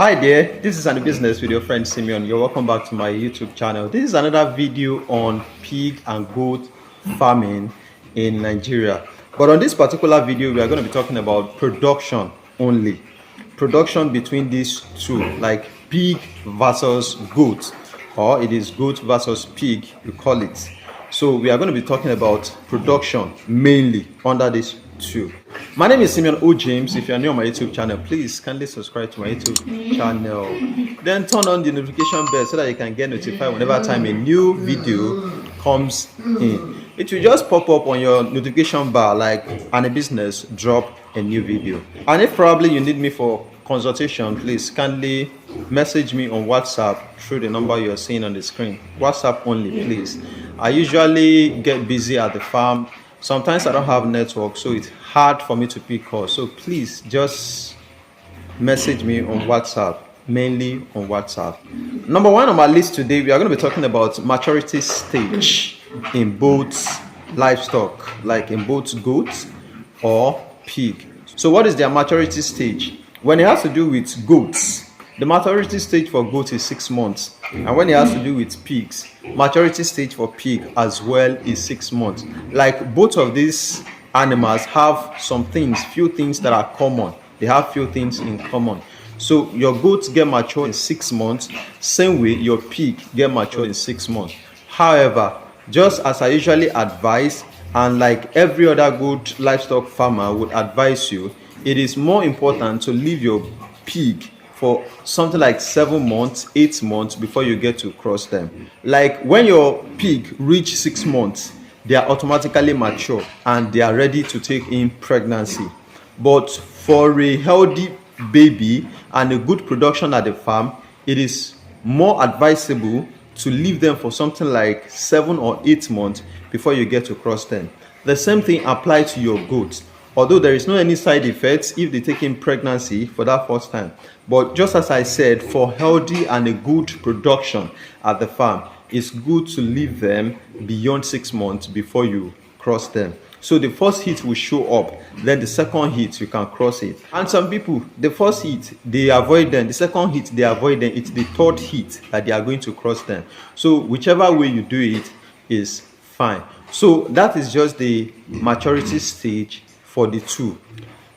Hi there, this is AniBusiness with your friend Simeon. You're welcome back to my YouTube channel. This is another video on pig and goat farming in Nigeria. But on this particular video, we are going to be talking about production only. Production between these two, like pig versus goat, or it is goat versus pig, you call it. So we are going to be talking about production mainly under this two. My name is Simeon O. James. If you are new on my YouTube channel, please kindly subscribe to my YouTube channel. Then turn on the notification bell so that you can get notified whenever time a new video comes in. It will just pop up on your notification bar like AniBusiness drop a new video. And if probably you need me for consultation, please kindly message me on WhatsApp through the number you're seeing on the screen. WhatsApp only, please. I usually get busy at the farm. Sometimes I don't have network, so it's hard for me to pick calls. So please just message me on WhatsApp, mainly on WhatsApp. Number one on my list today, we are going to be talking about maturity stage in both livestock, like in both goats or pig. So what is their maturity stage? When it has to do with goats, the maturity stage for goats is 6 months. And when it has to do with pigs, maturity stage for pig as well is 6 months. Like both of these animals have some things, few things that are common. They have few things in common. So your goats get mature in 6 months, same way your pig get mature in 6 months. However, just as I usually advise, and like every other good livestock farmer would advise you, it is more important to leave your pig for something like 7 months, 8 months before you get to cross them. Like when your pig reach 6 months, they are automatically mature and they are ready to take in pregnancy. But for a healthy baby and a good production at the farm, it is more advisable to leave them for something like 7 or 8 months before you get to cross them. The same thing applies to your goats. Although there is no any side effects if they take in pregnancy for that first time. But just as I said, for healthy and a good production at the farm, it's good to leave them beyond 6 months before you cross them. So the first heat will show up, then the second heat you can cross it. And some people, the first heat they avoid them, the second heat they avoid them, it's the third heat that they are going to cross them. So whichever way you do it is fine. So that is just the maturity stage for the two.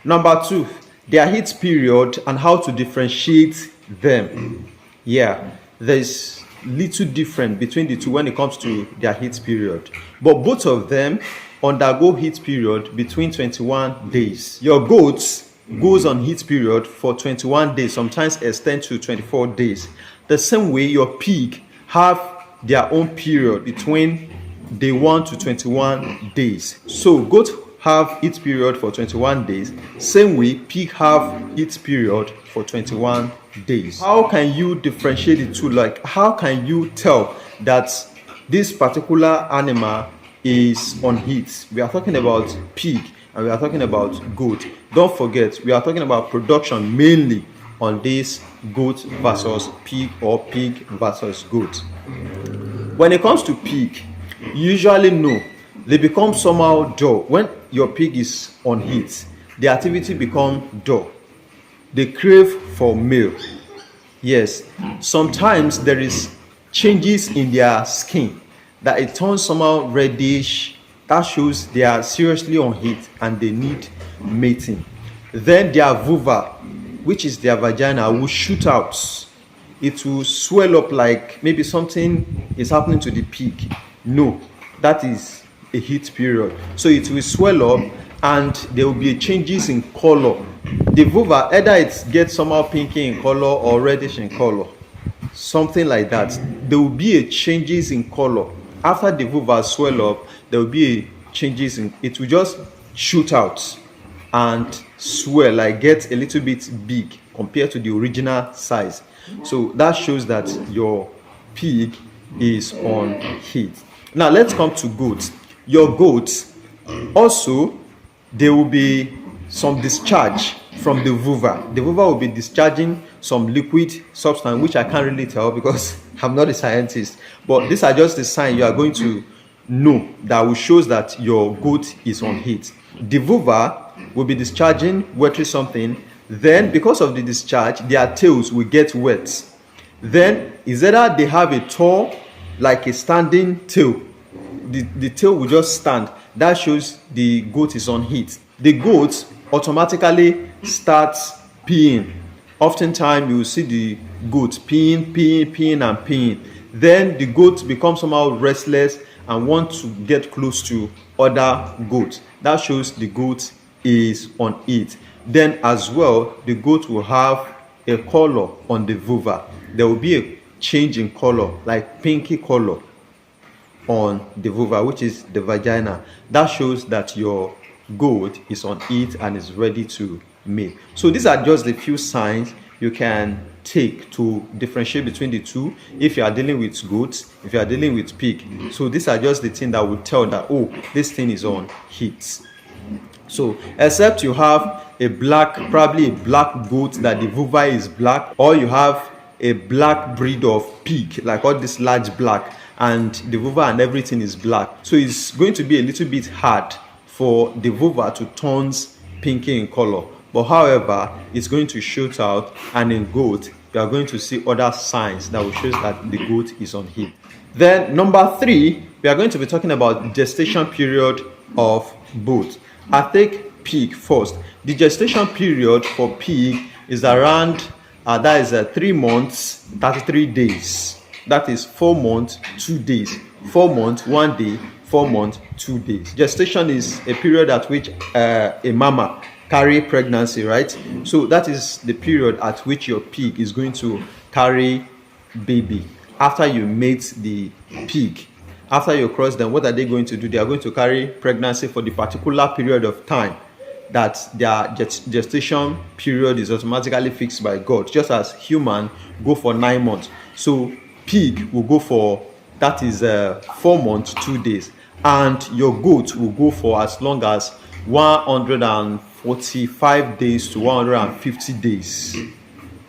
Number two, their heat period and how to differentiate them. Yeah, there's little difference between the two when it comes to their heat period, but both of them undergo heat period between 21 days. Your goats goes on heat period for 21 days, sometimes extend to 24 days. The same way your pig have their own period between day 1 to 21 days. So goats have heat period for 21 days, same way pig have heat period for 21 days. How can you differentiate the two? Like how can you tell that this particular animal is on heat? We are talking about pig and we are talking about goat. Don't forget, we are talking about production mainly on this goat versus pig or pig versus goat. When it comes to pig, you usually know they become somehow dull. When your pig is on heat, the activity become dull. They crave for milk. Yes, sometimes there is changes in their skin that it turns somehow reddish. That shows they are seriously on heat and they need mating. Then their vulva, which is their vagina, will shoot out. It will swell up like maybe something is happening to the pig. No, that is a heat period. So it will swell up and there will be changes in color. The vulva, either it gets somehow pinky in color or reddish in color, something like that. There will be a changes in color. After the vulva swell up, there will be a changes in, it will just shoot out and swell, like get a little bit big compared to the original size. So that shows that your pig is on heat. Now let's come to goats. Your goats also, there will be some discharge from the vulva. The vulva will be discharging some liquid substance, which I can't really tell because I'm not a scientist. But these are just the signs you are going to know that will shows that your goat is on heat. The vulva will be discharging watery something Then because of the discharge, their tails will get wet. Then is either they have a tall, like a standing tail. The tail will just stand. That shows the goat is on heat. The goat automatically starts peeing. Oftentimes you will see the goat peeing and peeing. Then the goat becomes somehow restless and want to get close to other goats. That shows the goat is on heat. Then as well, the goat will have a color on the vulva. There will be a change in color, like pinky color on the vulva, which is the vagina. That shows that your goat is on heat and is ready to mate. So these are just the few signs you can take to differentiate between the two if you are dealing with goats, if you are dealing with pig. So these are just the things that will tell that, oh, this thing is on heat. So except you have a black, probably a black goat that the vulva is black, or you have a black breed of pig, like all this large black, and the vulva and everything is black. So it's going to be a little bit hard for the vulva to turn pinky in color. But however, it's going to shoot out, and in goat, you are going to see other signs that will show that the goat is on heat. Then number 3, we are going to be talking about gestation period of both. I take pig first. The gestation period for pig is around, that is 3 months, 33 days. That is 4 months, 2 days. 4 months, 1 day, 4 months, 2 days. Gestation is a period at which a mama carry pregnancy, right? So that is the period at which your pig is going to carry baby. After you mate the pig, after you cross them, what are they going to do? They are going to carry pregnancy for the particular period of time that their gestation period is automatically fixed by God, just as human go for 9 months. So pig will go for, that is 4 months, 2 days, and your goat will go for as long as 145 days to 150 days.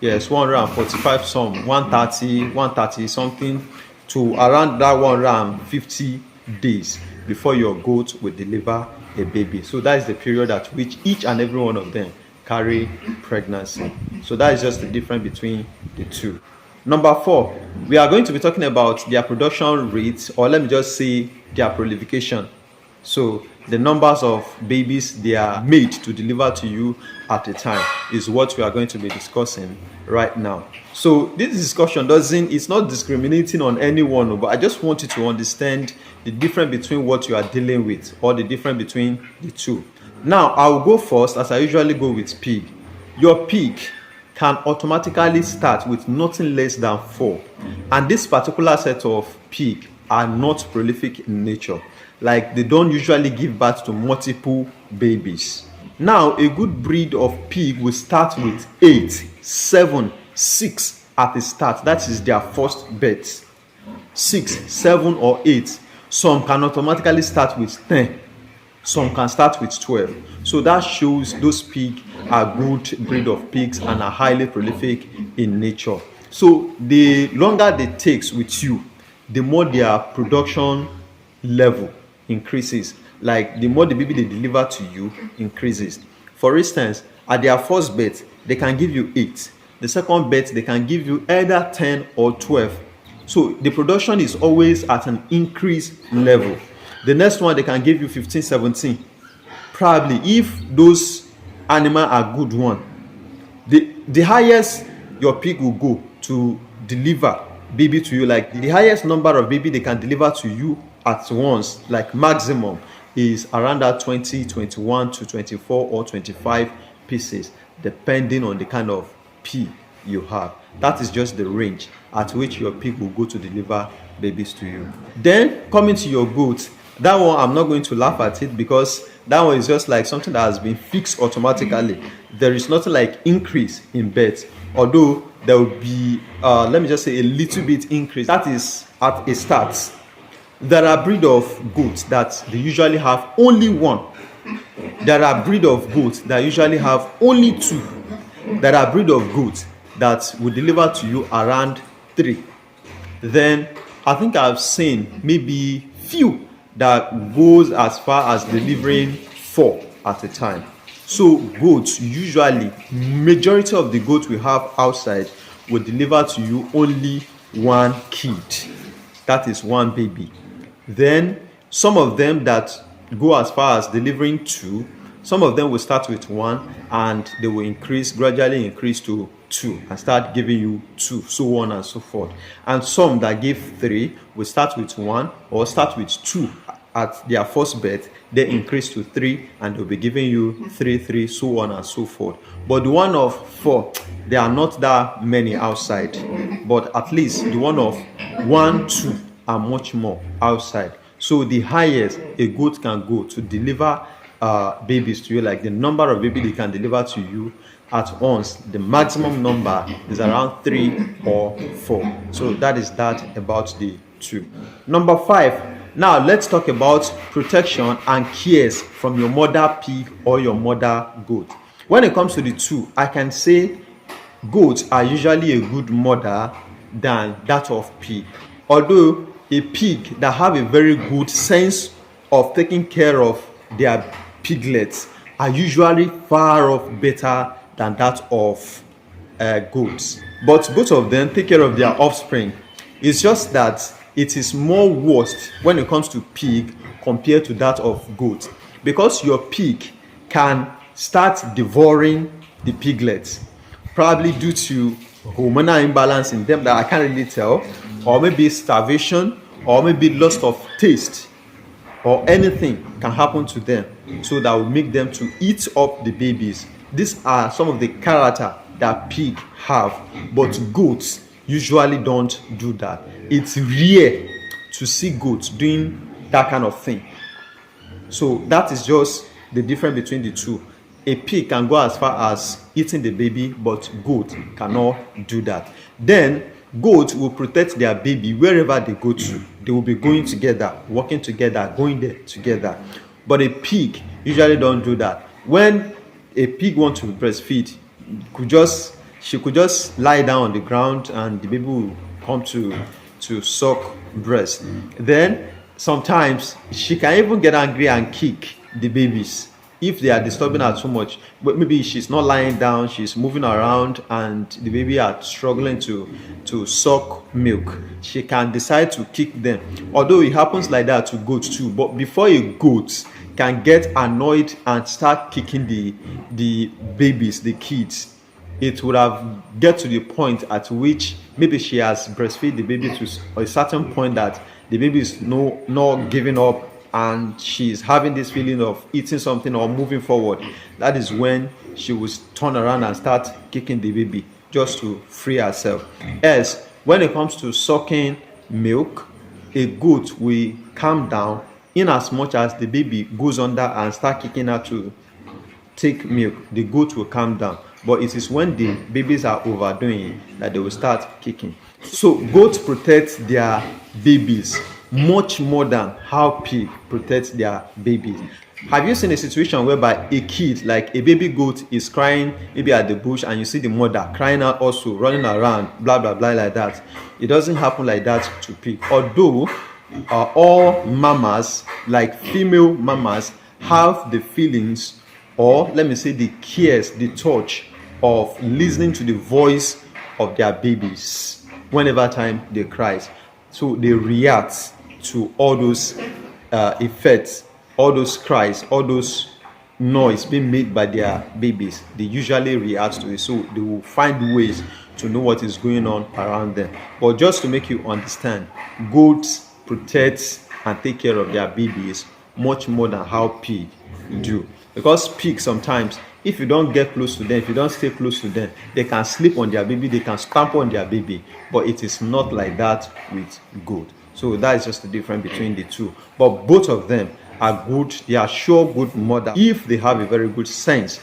Yes, 145 some, 130 something to around that 150 days before your goat will deliver a baby. So that is the period at which each and every one of them carry pregnancy. So that is just the difference between the two. Number 4, we are going to be talking about their production rate, or let me just say their prolification. So the numbers of babies they are made to deliver to you at a time is what we are going to be discussing right now. So this discussion it's not discriminating on anyone, but I just want you to understand the difference between what you are dealing with, or the difference between the two. Now I'll go first, as I usually go with pig. Your pig can automatically start with nothing less than 4, and this particular set of pig are not prolific in nature. Like, they don't usually give birth to multiple babies. Now a good breed of pig will start with 8, 7, 6 at the start. That is their first birth. 6, 7 or 8. Some can automatically start with 10. Some can start with 12. So that shows those pigs are good breed of pigs and are highly prolific in nature. So the longer they takes with you, the more their production level increases. Like, the more the baby they deliver to you increases. For instance, at their first birth, they can give you 8. The second birth, they can give you either 10 or 12. So the production is always at an increased level. The next one, they can give you 15, 17. Probably, if those animals are good one, the highest your pig will go to deliver baby to you, like the highest number of baby they can deliver to you at once, like maximum, is around that 20, 21 to 24 or 25 pieces, depending on the kind of pig you have. That is just the range at which your pig will go to deliver babies to you. Then coming to your goat, that one I'm not going to laugh at it, because that one is just like something that has been fixed automatically. There is nothing like increase in birth, although there will be let me just say a little bit increase. That is at a start. There are breed of goats that they usually have only 1. There are breed of goats that usually have only 2. There are breed of goats that will deliver to you around 3. Then I think I've seen maybe few that goes as far as delivering 4 at a time. So goats, usually majority of the goats we have outside will deliver to you only one kid, that is one baby. Then some of them that go as far as delivering two, some of them will start with one and they will gradually increase to two and start giving you two, so on and so forth. And some that give three will start with one or start with two at their first birth, they increase to three and they'll be giving you three, so on and so forth. But the one of four, there are not that many outside, but at least the one of 1, 2 are much more outside. So the highest a goat can go to deliver babies to you, like the number of babies they can deliver to you at once, the maximum number is around 3 or 4. So that is that about the two. Number 5. Now let's talk about protection and cares from your mother pig or your mother goat. When it comes to the two, I can say goats are usually a good mother than that of pig. Although a pig that have a very good sense of taking care of their piglets are usually far off better than that of goats. But both of them take care of their offspring. It's just that it is more worst when it comes to pig compared to that of goat, because your pig can start devouring the piglets, probably due to hormonal imbalance in them that I can't really tell, or maybe starvation, or maybe loss of taste, or anything can happen to them, so that will make them to eat up the babies. These are some of the character that pig have, but goats usually don't do that. It's rare to see goats doing that kind of thing. So that is just the difference between the two. A pig can go as far as eating the baby, but goat cannot do that. Then goats will protect their baby wherever they go to. They will be going together, working together, going there together. But a pig usually don't do that. When a pig wants to breastfeed, she could just lie down on the ground and the baby will come to suck breast. Then sometimes she can even get angry and kick the babies if they are disturbing her too much. But maybe she's not lying down, she's moving around and the baby are struggling to suck milk. She can decide to kick them. Although it happens like that to goats too. But before a goat can get annoyed and start kicking the babies, the kids, it would have get to the point at which maybe she has breastfed the baby to a certain point that the baby is not giving up and she's having this feeling of eating something or moving forward. That is when she will turn around and start kicking the baby just to free herself. Else, when it comes to sucking milk, a goat will calm down in as much as the baby goes under and start kicking her to take milk. The goat will calm down. But it is when the babies are overdoing it that they will start kicking. So goats protect their babies much more than how pig protects their babies. Have you seen a situation whereby a kid, like a baby goat, is crying maybe at the bush and you see the mother crying out also, running around, blah blah blah like that? It doesn't happen like that to pig. Although all mamas, like female mamas, have the feelings, or let me say the cares, the touch of listening to the voice of their babies whenever time they cry. So they react to all those effects, all those cries, all those noise being made by their babies. They usually react to it, so they will find ways to know what is going on around them. But just to make you understand, goats protect and take care of their babies much more than how pig do. Because pigs sometimes, if you don't get close to them, if you don't stay close to them, they can sleep on their baby, they can stamp on their baby. But it is not like that with goat. So that is just the difference between the two. But both of them are good. They are sure good mother if they have a very good sense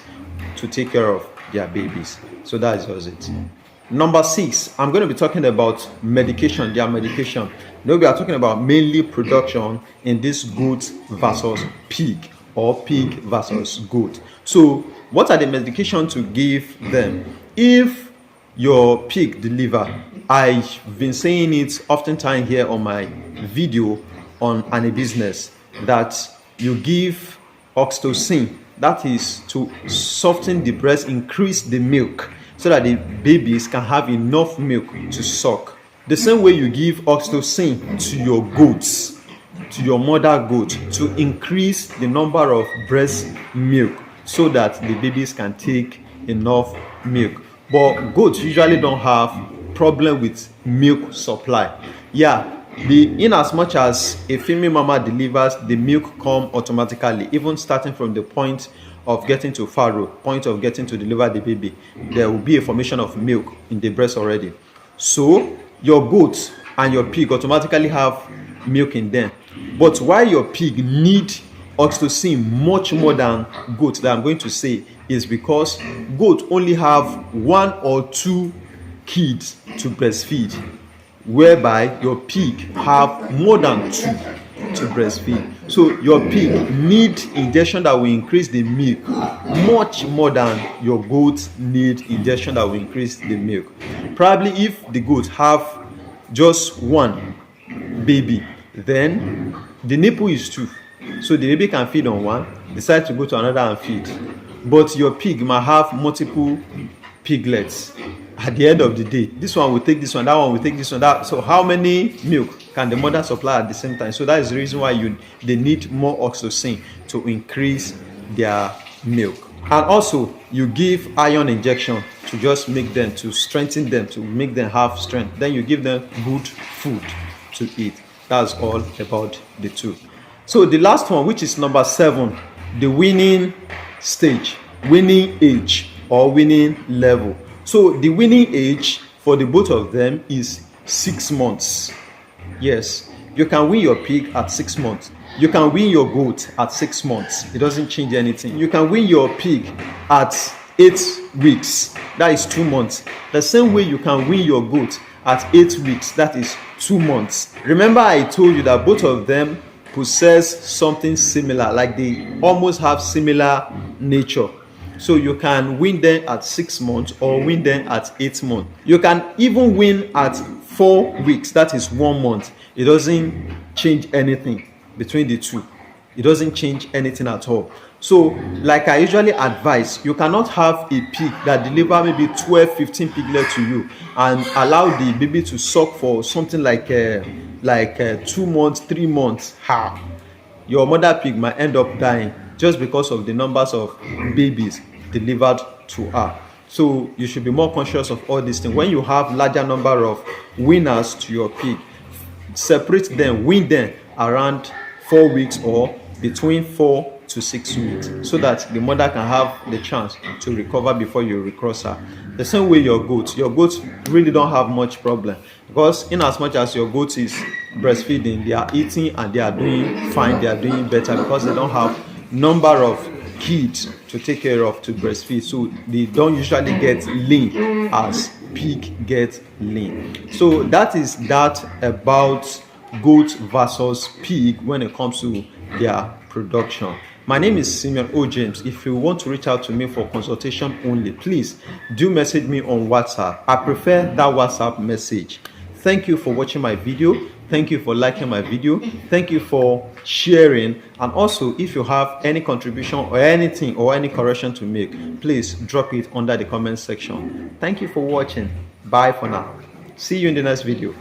to take care of their babies. So that is just it. Number 6, I'm going to be talking about medication, their medication. Now we are talking about mainly production in this goat versus pig, or pig versus goat. So what are the medication to give them if your pig deliver? I've been saying it oftentimes here on my video on AniBusiness that you give oxytocin That is to soften the breast, increase the milk, so that the babies can have enough milk to suck. The same way you give oxytocin to your goats, to your mother goat, to increase the number of breast milk so that the babies can take enough milk. But goats usually don't have problem with milk supply. Yeah, in as much as a female mama delivers, the milk come automatically, even starting from the point of getting to farrow, point of getting to deliver the baby, there will be a formation of milk in the breast already. So your goats and your pig automatically have milk in them. But why your pig need oxytocin much more than goat, that I'm going to say, is because goat only have 1 or 2 kids to breastfeed, whereby your pig have more than 2 to breastfeed. So your pig need injection that will increase the milk much more than your goat need injection that will increase the milk. Probably if the goat have just 1 baby, then the nipple is 2, so the baby can feed on 1, decide to go to another and feed. But your pig might have multiple piglets. At the end of the day, this one will take this one, that one will take this one, that. So how many milk can the mother supply at the same time? So that is the reason why they need more oxytocin to increase their milk. And also you give iron injection to just make them, to strengthen them, to make them have strength. Then you give them good food to eat. That's all about the 2. So the last one, which is number 7, the weaning stage, weaning age or weaning level. So the weaning age for the both of them is 6 months. Yes, you can wean your pig at 6 months. You can wean your goat at 6 months. It doesn't change anything. You can wean your pig at 8 weeks. That is 2 months. The same way you can wean your goat at 8 weeks. That is 2 months. Remember I told you that both of them possess something similar, like they almost have similar nature. So you can wean them at 6 months or wean them at 8 months. You can even wean at 4 weeks. That is 1 month. It doesn't change anything between the 2. It doesn't change anything at all. So like I usually advise, you cannot have a pig that deliver maybe 12-15 piglets to you and allow the baby to suck for something like 2 months, 3 months. Your mother pig might end up dying just because of the numbers of babies delivered to her. So you should be more conscious of all these things. When you have larger number of weaners to your pig, separate them, wean them around 4 weeks or between 4 to 6 weeks, so that the mother can have the chance to recover before you recross her. The same way your goats really don't have much problem, because in as much as your goat is breastfeeding, they are eating and they are doing fine, they are doing better, because they don't have number of kids to take care of to breastfeed. So they don't usually get lean as pig get lean. So that is that about goat versus pig when it comes to their production. My name is Simeon O. James. If you want to reach out to me for consultation only, please do message me on WhatsApp. I prefer that WhatsApp message. Thank you for watching my video. Thank you for liking my video. Thank you for sharing. And also, if you have any contribution or anything or any correction to make, please drop it under the comment section. Thank you for watching. Bye for now. See you in the next video.